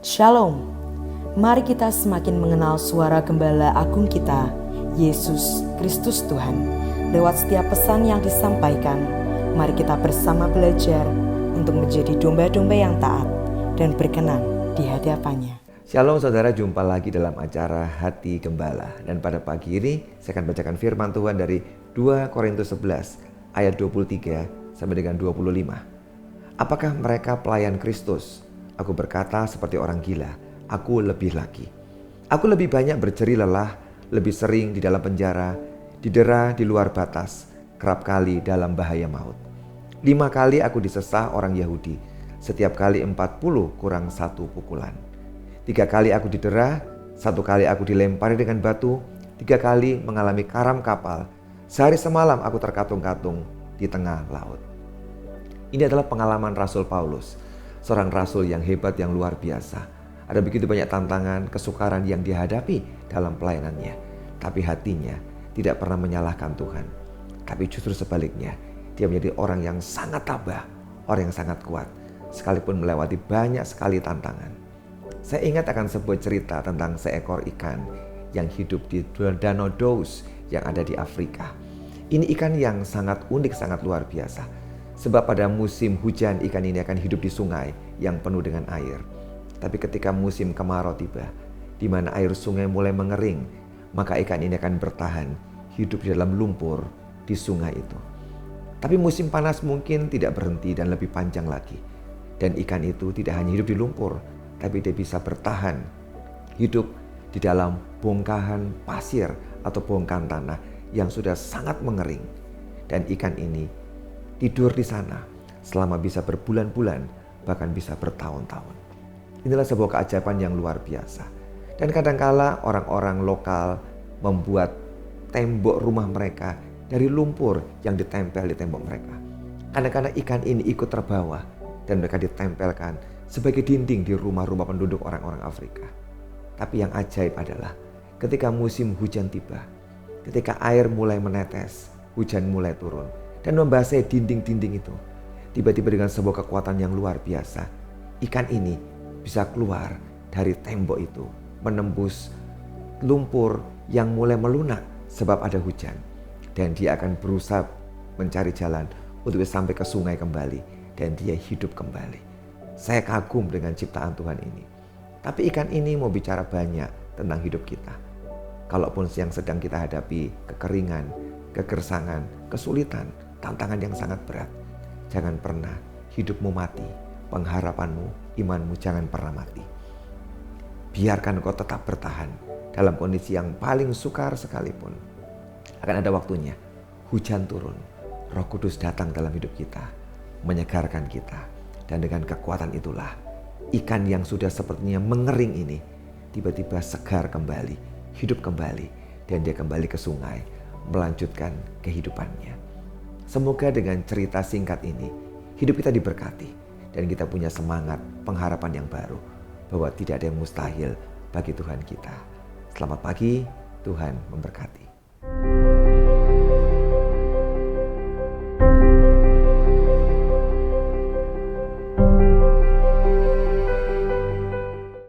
Shalom. Mari kita semakin mengenal suara Gembala Agung kita, Yesus Kristus Tuhan. Lewat setiap pesan yang disampaikan, mari kita bersama belajar untuk menjadi domba-domba yang taat dan berkenan di hadapannya. Shalom saudara, jumpa lagi dalam acara Hati Gembala. Dan pada pagi ini saya akan bacakan firman Tuhan dari 2 Korintus 11 ayat 23 sampai dengan 25. Apakah mereka pelayan Kristus? Aku berkata seperti orang gila, aku lebih lagi. Aku lebih banyak berjeri lelah, lebih sering di dalam penjara, didera di luar batas, kerap kali dalam bahaya maut. 5 kali aku disesah orang Yahudi, setiap kali 40 kurang 1 pukulan. 3 kali aku didera, 1 kali aku dilempari dengan batu, 3 kali mengalami karam kapal, sehari semalam aku terkatung-katung di tengah laut. Ini adalah pengalaman Rasul Paulus, seorang rasul yang hebat, yang luar biasa. Ada begitu banyak tantangan, kesukaran yang dihadapi dalam pelayanannya. Tapi hatinya tidak pernah menyalahkan Tuhan. Tapi justru sebaliknya, dia menjadi orang yang sangat tabah, orang yang sangat kuat, sekalipun melewati banyak sekali tantangan. Saya ingat akan sebuah cerita tentang seekor ikan yang hidup di Danau Dous yang ada di Afrika. Ini ikan yang sangat unik, sangat luar biasa. Sebab pada musim hujan ikan ini akan hidup di sungai yang penuh dengan air. Tapi ketika musim kemarau tiba, di mana air sungai mulai mengering, maka ikan ini akan bertahan hidup di dalam lumpur di sungai itu. Tapi musim panas mungkin tidak berhenti dan lebih panjang lagi. Dan ikan itu tidak hanya hidup di lumpur, tapi dia bisa bertahan hidup di dalam bongkahan pasir atau bongkahan tanah yang sudah sangat mengering. Dan ikan ini tidur di sana selama bisa berbulan-bulan, bahkan bisa bertahun-tahun. Inilah sebuah keajaiban yang luar biasa. Dan kadangkala orang-orang lokal membuat tembok rumah mereka dari lumpur yang ditempel di tembok mereka. Kadang-kadang ikan ini ikut terbawa dan mereka ditempelkan sebagai dinding di rumah-rumah penduduk orang-orang Afrika. Tapi yang ajaib adalah ketika musim hujan tiba, ketika air mulai menetes, hujan mulai turun dan membasahi dinding-dinding itu, tiba-tiba dengan sebuah kekuatan yang luar biasa, ikan ini bisa keluar dari tembok itu, menembus lumpur yang mulai melunak sebab ada hujan. Dan dia akan berusaha mencari jalan untuk sampai ke sungai kembali, dan dia hidup kembali. Saya kagum dengan ciptaan Tuhan ini. Tapi ikan ini mau bicara banyak tentang hidup kita. Kalaupun yang sedang kita hadapi kekeringan, kegersangan, kesulitan, tantangan yang sangat berat, jangan pernah hidupmu mati, pengharapanmu, imanmu jangan pernah mati. Biarkan kau tetap bertahan dalam kondisi yang paling sukar sekalipun. Akan ada waktunya hujan turun, Roh Kudus datang dalam hidup kita, menyegarkan kita. Dan dengan kekuatan itulah ikan yang sudah sepertinya mengering ini tiba-tiba segar kembali, hidup kembali, dan dia kembali ke sungai melanjutkan kehidupannya. Semoga dengan cerita singkat ini hidup kita diberkati dan kita punya semangat pengharapan yang baru bahwa tidak ada yang mustahil bagi Tuhan kita. Selamat pagi, Tuhan memberkati.